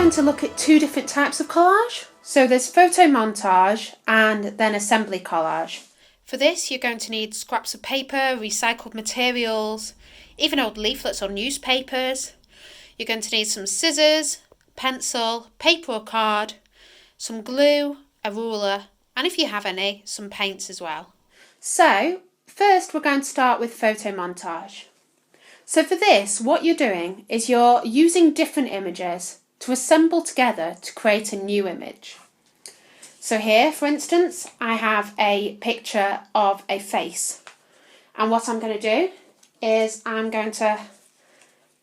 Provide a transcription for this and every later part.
going to look at two different types of collage. So there's photo montage and then assembly collage. For this, you're going to need scraps of paper, recycled materials, even old leaflets or newspapers. You're going to need some scissors, pencil, paper or card, some glue, a ruler, and if you have any, some paints as well. So, first we're going to start with photo montage. So for this, what you're doing is you're using different images to assemble together to create a new image. So here, for instance, I have a picture of a face. And what I'm going to do is I'm going to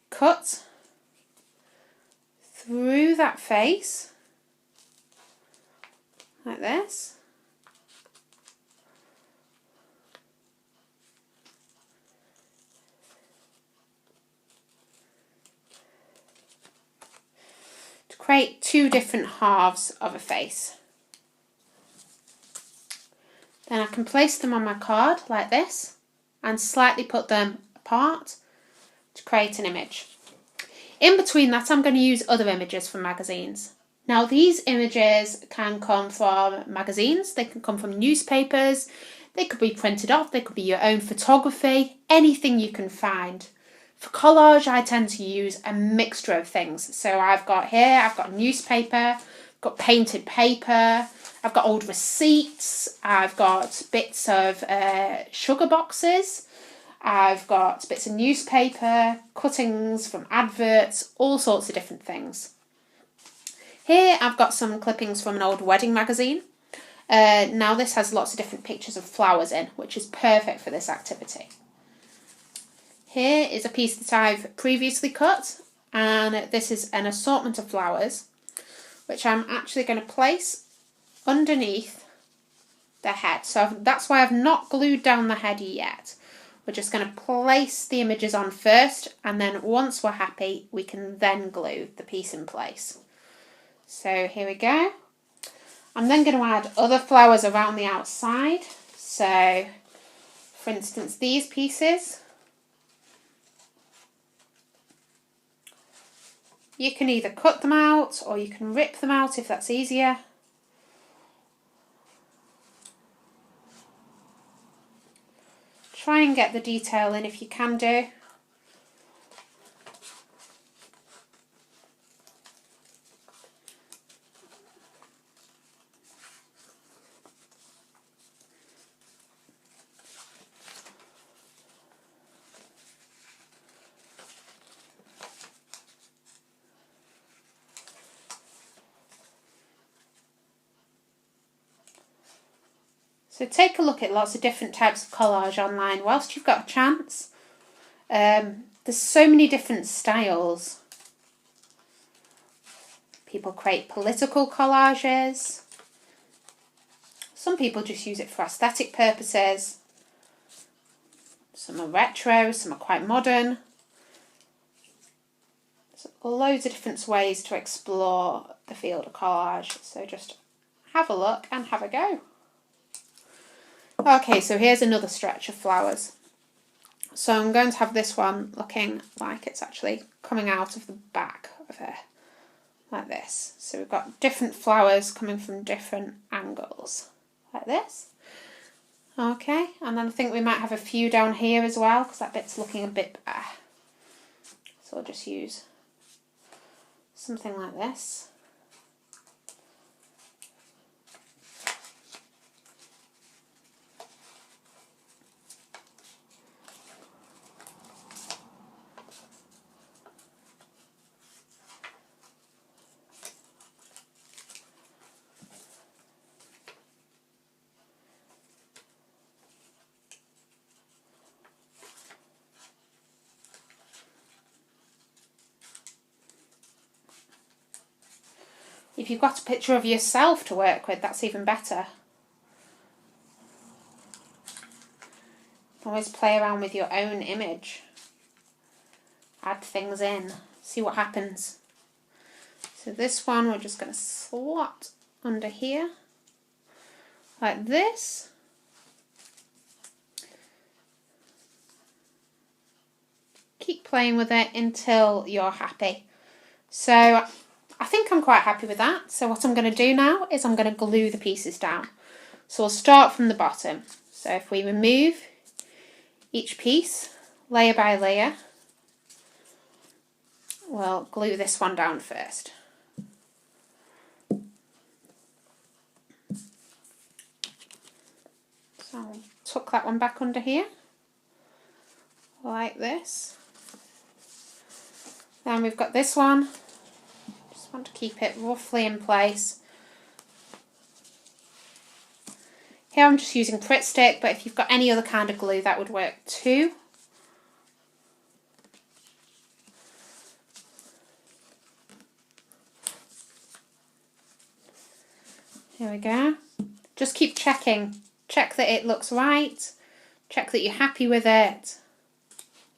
cut through that face like this. To create two different halves of a face. Then I can place them on my card like this and slightly put them apart to create an image. In between that, I'm going to use other images from magazines. Now these images can come from magazines, they can come from newspapers, they could be printed off, they could be your own photography, anything you can find. For collage, I tend to use a mixture of things. So I've got newspaper, I've got painted paper, I've got old receipts, I've got bits of sugar boxes, I've got bits of newspaper, cuttings from adverts, all sorts of different things. Here I've got some clippings from an old wedding magazine. Now this has lots of different pictures of flowers in, which is perfect for this activity. Here is a piece that I've previously cut, and this is an assortment of flowers, which I'm actually going to place underneath the head. So that's why I've not glued down the head yet. We're just going to place the images on first, and then once we're happy, we can then glue the piece in place. So here we go. I'm then going to add other flowers around the outside. So, for instance, these pieces. You can either cut them out or you can rip them out if that's easier. Try and get the detail in if you can do. So take a look at lots of different types of collage online whilst you've got a chance. There's so many different styles. People create political collages. Some people just use it for aesthetic purposes. Some are retro, some are quite modern. There's loads of different ways to explore the field of collage. So just have a look and have a go. Okay, so here's another stretch of flowers. So I'm going to have this one looking like it's actually coming out of the back of her, like this. So we've got different flowers coming from different angles, like this. Okay, and then I think we might have a few down here as well, because that bit's looking a bit bare. So I'll just use something like this. If you've got a picture of yourself to work with, that's even better. Always play around with your own image. Add things in, see what happens. So this one we're just going to slot under here, like this. Keep playing with it until you're happy. So I think I'm quite happy with that. So what I'm going to do now is I'm going to glue the pieces down. So we'll start from the bottom. So if we remove each piece, layer by layer, we'll glue this one down first. So I'll tuck that one back under here, like this. Then we've got this one. Just want to keep it roughly in place. Here I'm just using Pritt Stick, but if you've got any other kind of glue that would work too. Here we go. Just keep checking. Check that it looks right. Check that you're happy with it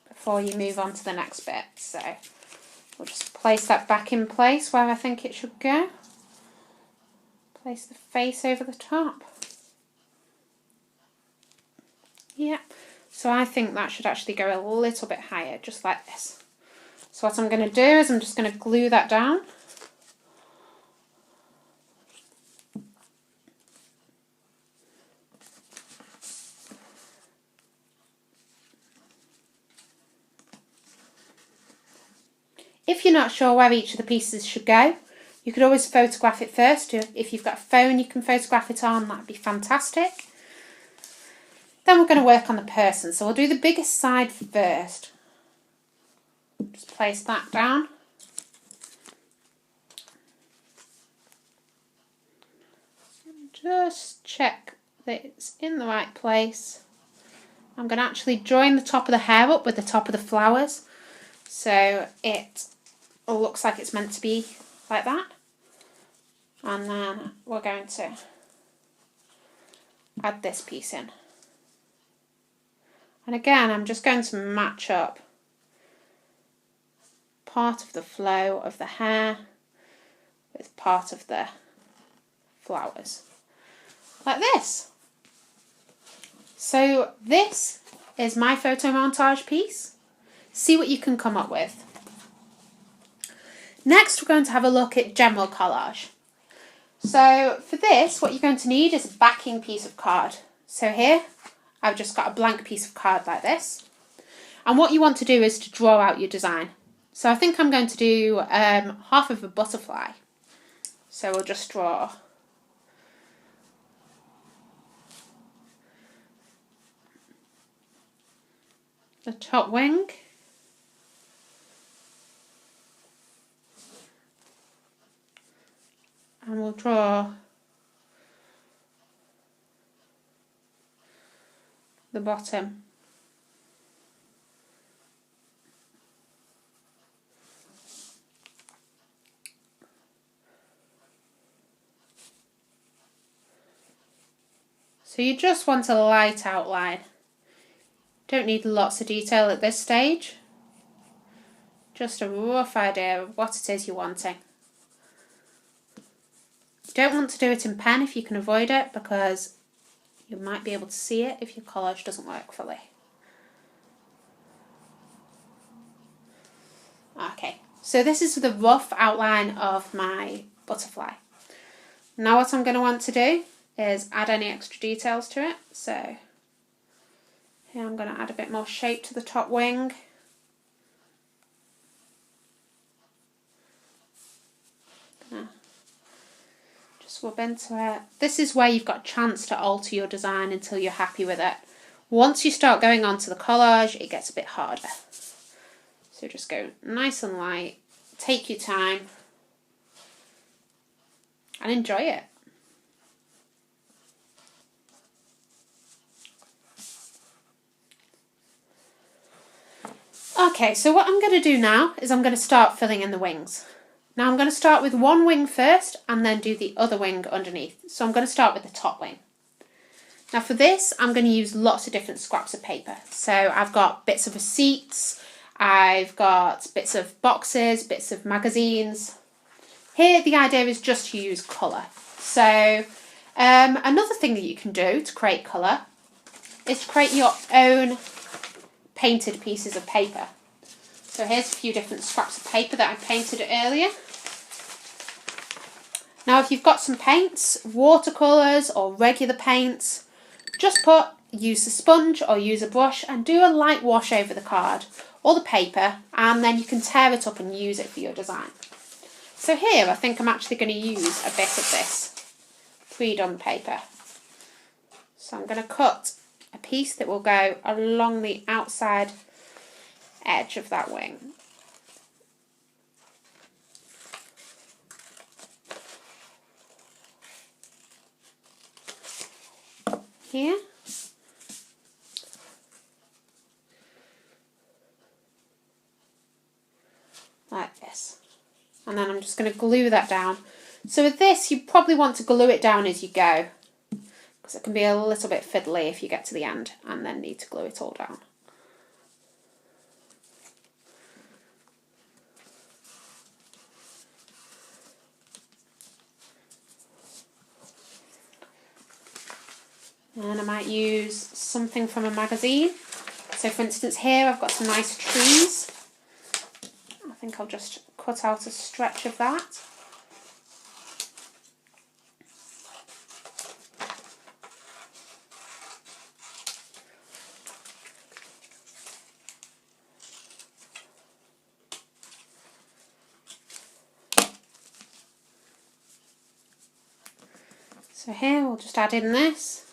before you move on to the next bit. So we'll just place that back in place where I think it should go. Place the face over the top. Yeah, so I think that should actually go a little bit higher, just like this. So what I'm going to do is I'm just going to glue that down. If you're not sure where each of the pieces should go, you could always photograph it first. If you've got a phone you can photograph it on, that'd be fantastic. Then we're going to work on the person. So we'll do the biggest side first. Just place that down. Just check that it's in the right place. I'm going to actually join the top of the hair up with the top of the flowers, so it looks like it's meant to be like that. And then we're going to add this piece in. And again, I'm just going to match up part of the flow of the hair with part of the flowers, like this. So this is my photo montage piece. See what you can come up with. Next, we're going to have a look at general collage. So for this, what you're going to need is a backing piece of card. So here, I've just got a blank piece of card like this. And what you want to do is to draw out your design. So I think I'm going to do half of a butterfly. So we'll just draw the top wing. And we'll draw the bottom. So you just want a light outline. Don't need lots of detail at this stage. Just a rough idea of what it is you're wanting. You don't want to do it in pen if you can avoid it, because you might be able to see it if your collage doesn't work fully. Okay, so this is the rough outline of my butterfly. Now what I'm going to want to do is add any extra details to it. So here I'm going to add a bit more shape to the top wing. Just rub into it. This is where you've got a chance to alter your design until you're happy with it. Once you start going on to the collage, it gets a bit harder. So just go nice and light, take your time, and enjoy it. Okay, so what I'm going to do now is I'm going to start filling in the wings. Now I'm going to start with one wing first and then do the other wing underneath. So I'm going to start with the top wing. Now for this, I'm going to use lots of different scraps of paper. So I've got bits of receipts, I've got bits of boxes, bits of magazines. Here the idea is just to use colour. So another thing that you can do to create colour is to create your own painted pieces of paper. So here's a few different scraps of paper that I painted earlier. Now if you've got some paints, watercolours or regular paints, just use a sponge or use a brush and do a light wash over the card or the paper, and then you can tear it up and use it for your design. So here I think I'm actually going to use a bit of this 3-done paper. So I'm going to cut a piece that will go along the outside edge of that wing. Here. Like this. And then I'm just going to glue that down. So with this, you probably want to glue it down as you go, because it can be a little bit fiddly if you get to the end and then need to glue it all down. And I might use something from a magazine. So for instance here I've got some nice trees. I think I'll just cut out a stretch of that. So here we'll just add in this.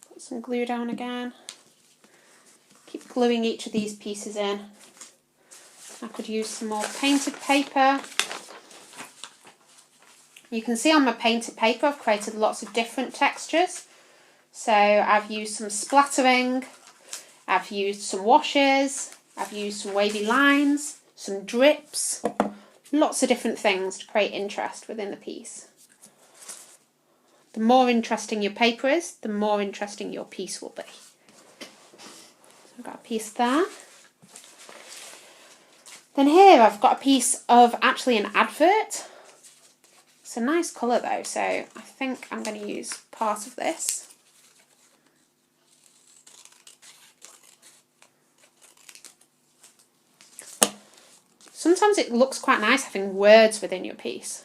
Put some glue down again. Keep gluing each of these pieces in. I could use some more painted paper. You can see on my painted paper I've created lots of different textures. So I've used some splattering, I've used some washes, I've used some wavy lines, some drips, lots of different things to create interest within the piece. The more interesting your paper is, the more interesting your piece will be. I've got a piece there. Then here I've got a piece of actually an advert. It's a nice colour though, so I think I'm going to use part of this. Sometimes it looks quite nice having words within your piece.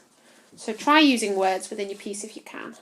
So try using words within your piece if you can.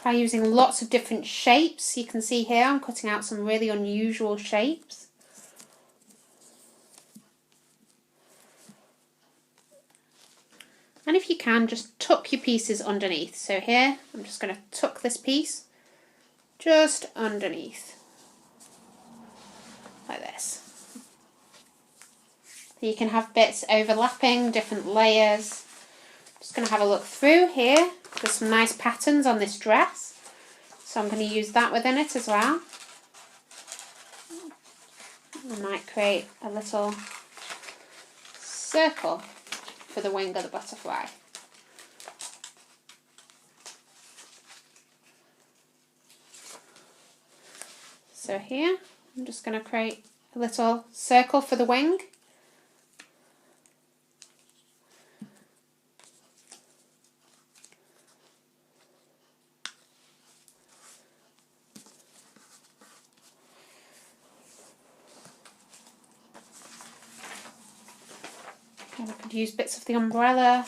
Try using lots of different shapes. You can see here I'm cutting out some really unusual shapes. And if you can, just tuck your pieces underneath. So here I'm just going to tuck this piece just underneath, like this. You can have bits overlapping, different layers. Just going to have a look through here. There's some nice patterns on this dress, so I'm going to use that within it as well. I might create a little circle for the wing of the butterfly. So here I'm just going to create a little circle for the wing. And I could use bits of the umbrella.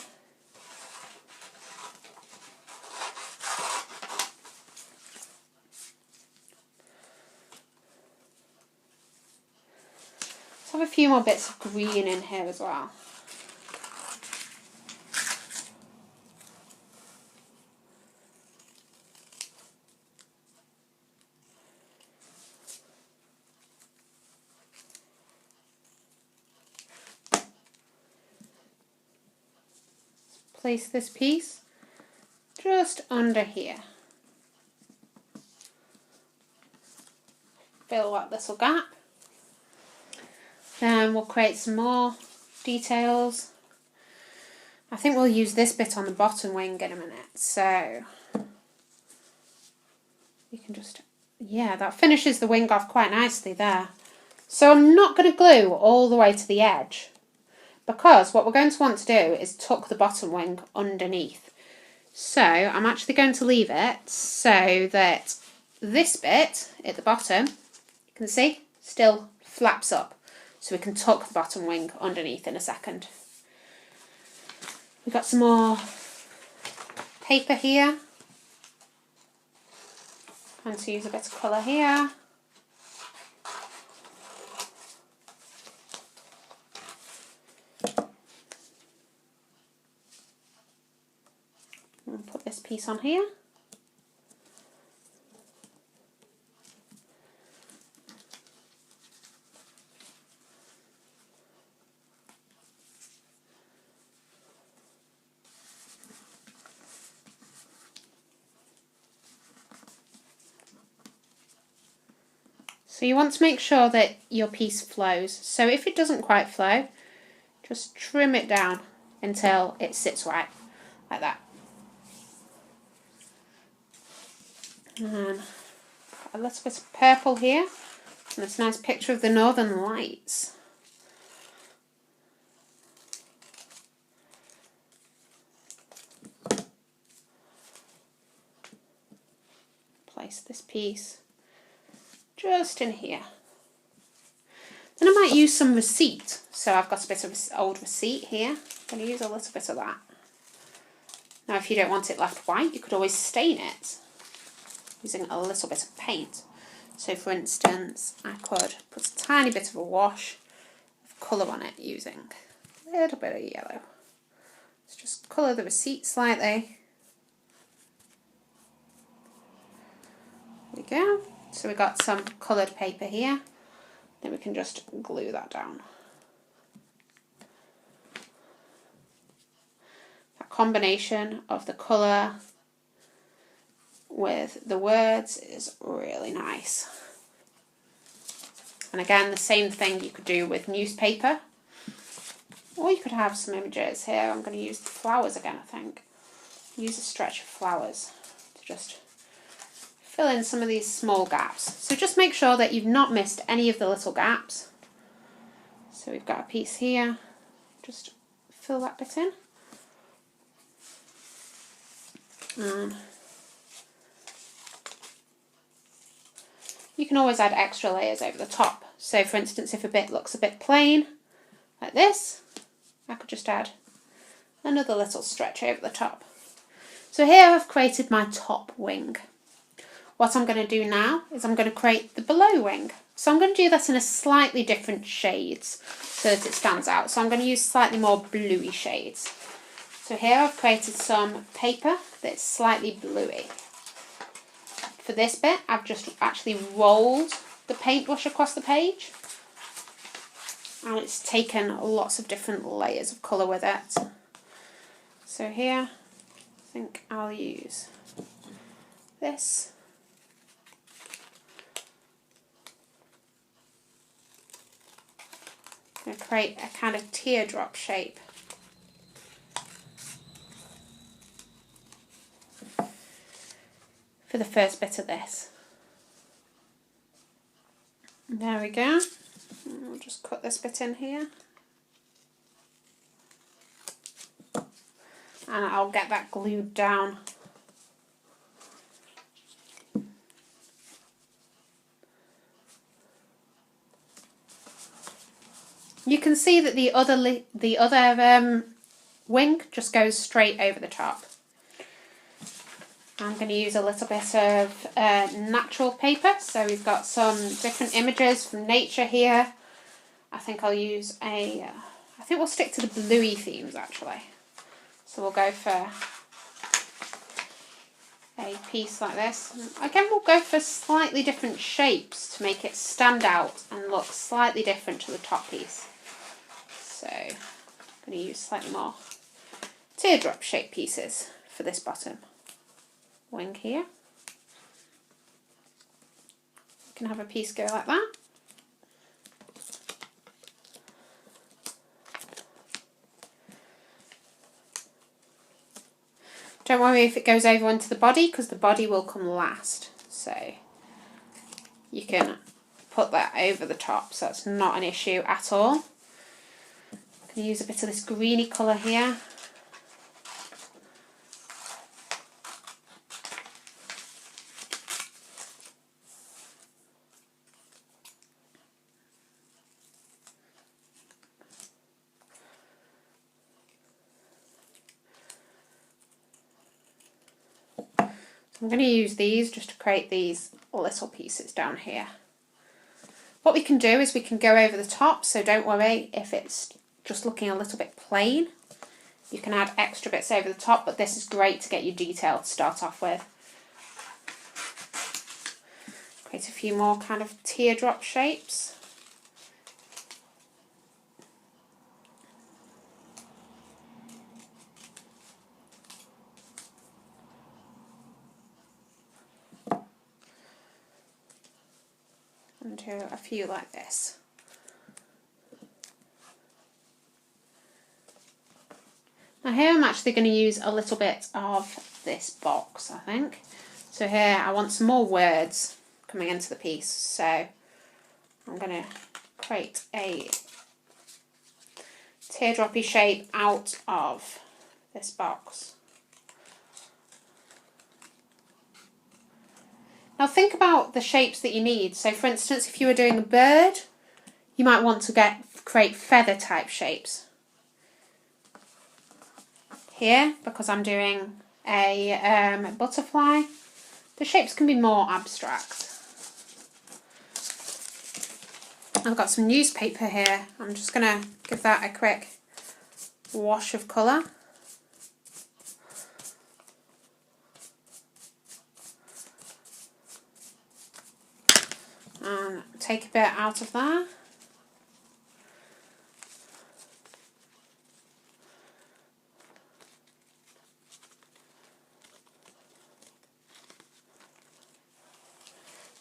Let's have a few more bits of green in here as well. Place this piece just under here. Fill that little gap. Then we'll create some more details. I think we'll use this bit on the bottom wing in a minute. So you can just, yeah, that finishes the wing off quite nicely there. So I'm not going to glue all the way to the edge, because what we're going to want to do is tuck the bottom wing underneath. So I'm actually going to leave it so that this bit at the bottom, you can see, still flaps up. So we can tuck the bottom wing underneath in a second. We've got some more paper here. I'm going to use a bit of colour here. And put this piece on here. So you want to make sure that your piece flows. So if it doesn't quite flow, just trim it down until it sits right, like that. And a little bit of purple here, and this nice picture of the Northern Lights. Place this piece just in here. Then I might use some receipt. So I've got a bit of old receipt here. I'm going to use a little bit of that. Now if you don't want it left white, you could always stain it using a little bit of paint. So for instance, I could put a tiny bit of a wash of colour on it using a little bit of yellow. Let's just colour the receipt slightly. There we go. So we've got some coloured paper here. Then we can just glue that down. That combination of the colour with the words is really nice. And again, the same thing you could do with newspaper. Or you could have some images here. I'm going to use the flowers again, I think. Use a stretch of flowers to just fill in some of these small gaps. So just make sure that you've not missed any of the little gaps. So we've got a piece here. Just fill that bit in. And you can always add extra layers over the top. So for instance, if a bit looks a bit plain, like this, I could just add another little stretch over the top. So here I've created my top wing. What I'm going to do now is I'm going to create the below wing. So I'm going to do this in a slightly different shades so that it stands out. So I'm going to use slightly more bluey shades. So here I've created some paper that's slightly bluey. For this bit, I've just actually rolled the paintbrush across the page. And it's taken lots of different layers of colour with it. So here, I think I'll use this. I'm going to create a kind of teardrop shape. For the first bit of this. There we go. I'll just cut this bit in here. And I'll get that glued down. You can see that the other wing just goes straight over the top. I'm going to use a little bit of natural paper. So we've got some different images from nature here. I think I'll use I think we'll stick to the bluey themes actually. So we'll go for a piece like this. Again, we'll go for slightly different shapes to make it stand out and look slightly different to the top piece. So I'm going to use slightly more teardrop shaped pieces for this bottom wing here. You can have a piece go like that. Don't worry if it goes over into the body, because the body will come last. So you can put that over the top, so that's not an issue at all. I'm going to use a bit of this greeny colour here. I'm going to use these just to create these little pieces down here. What we can do is we can go over the top, so don't worry if it's just looking a little bit plain. You can add extra bits over the top, but this is great to get you detail to start off with. Create a few more kind of teardrop shapes. And do a few like this. Now here I'm actually going to use a little bit of this box, I think. So here I want some more words coming into the piece, so I'm going to create a teardroppy shape out of this box. Now think about the shapes that you need. So for instance, if you were doing a bird, you might want to create feather type shapes. Here, because I'm doing a butterfly, the shapes can be more abstract. I've got some newspaper here. I'm just going to give that a quick wash of colour. And take a bit out of there.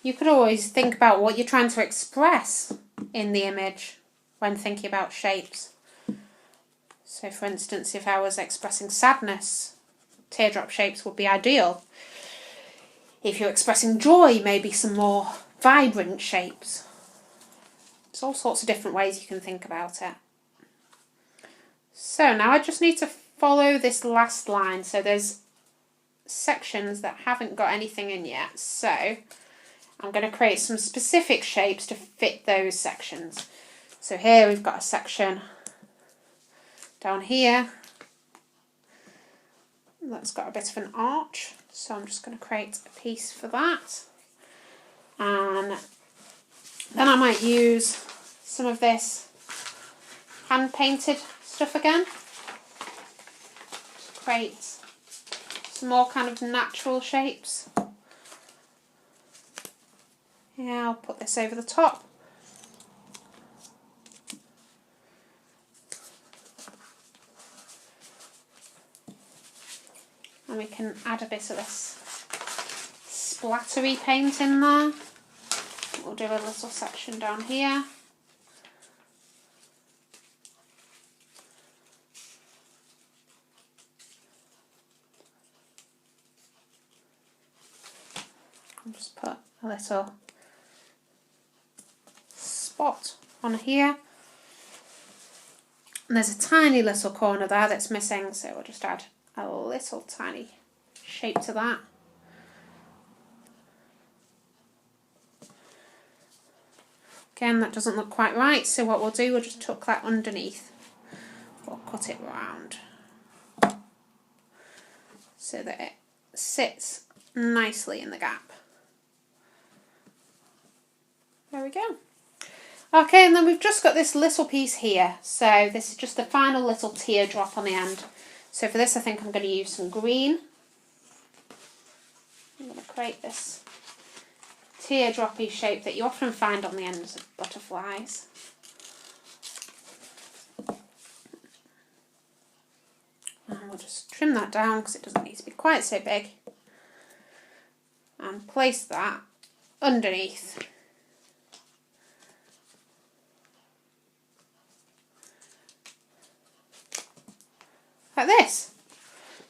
You could always think about what you're trying to express in the image when thinking about shapes. So for instance, if I was expressing sadness, teardrop shapes would be ideal. If you're expressing joy, maybe some more vibrant shapes. There's all sorts of different ways you can think about it. So now I just need to follow this last line. So there's sections that haven't got anything in yet. So I'm going to create some specific shapes to fit those sections. So here we've got a section down here that's got a bit of an arch. So I'm just going to create a piece for that. And then I might use some of this hand painted stuff again to create some more kind of natural shapes. Yeah, I'll put this over the top. And we can add a bit of this splattery paint in there. We'll do a little section down here. I'll just put a little spot on here. And there's a tiny little corner there that's missing, so we'll just add a little tiny shape to that. Again, that doesn't look quite right, so what we'll do, we'll just tuck that underneath. We'll cut it round so that it sits nicely in the gap. There we go. Okay, and then we've just got this little piece here. So this is just the final little teardrop on the end. So for this, I think I'm going to use some green. I'm going to create this teardroppy shape that you often find on the ends of butterflies. And we'll just trim that down because it doesn't need to be quite so big. And place that underneath. Like this.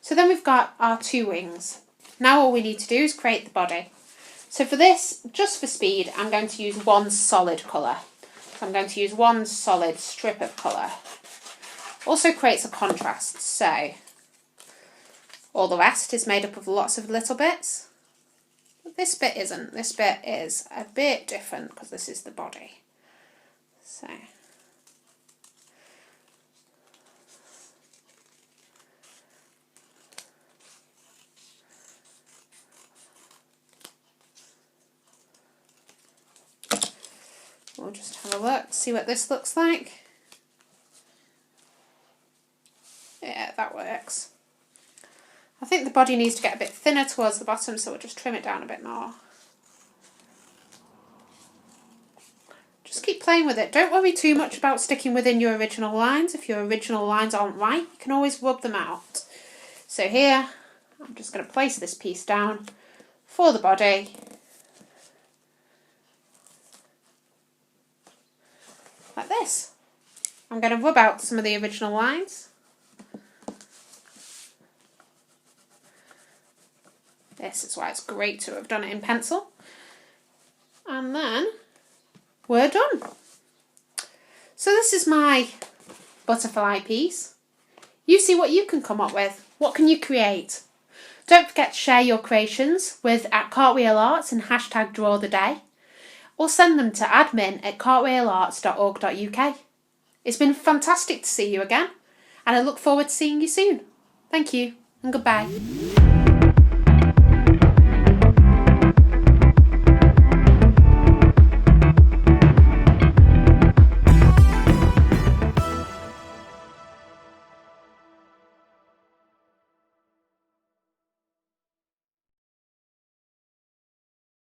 So So then we've got our 2 wings. Now all we need to do is create the body. So for this, just for speed, I'm going to use one solid colour. So I'm going to use one solid strip of colour. Also creates a contrast, so all the rest is made up of lots of little bits. But this bit isn't. This bit is a bit different because this is the body. So we'll just have a look, see what this looks like. Yeah, that works. I think the body needs to get a bit thinner towards the bottom, so we'll just trim it down a bit more. Just keep playing with it. Don't worry too much about sticking within your original lines. If your original lines aren't right, you can always rub them out. So here, I'm just going to place this piece down for the body. Like this. I'm going to rub out some of the original lines. This is why it's great to have done it in pencil. And then we're done. So this is my butterfly piece. You see what you can come up with. What can you create? Don't forget to share your creations with @cartwheelarts and #drawtheday, or send them to admin@cartwheelarts.org.uk. It's been fantastic to see you again, and I look forward to seeing you soon. Thank you and goodbye.